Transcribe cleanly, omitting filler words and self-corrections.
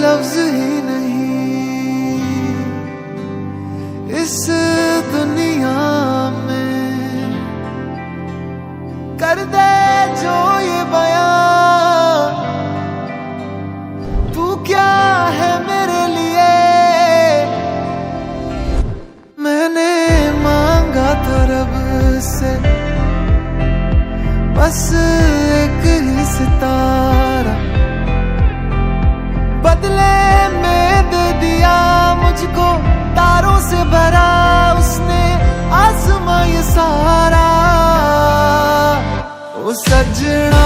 लफ्ज ही नहीं इस दुनिया में कर दे जो ये बयां, तू क्या है मेरे लिए। मैंने मांगा था रब से बस एक ही सितारा, बदले में दे दिया मुझको तारों से भरा उसने आसमां ये सारा। ओ सजना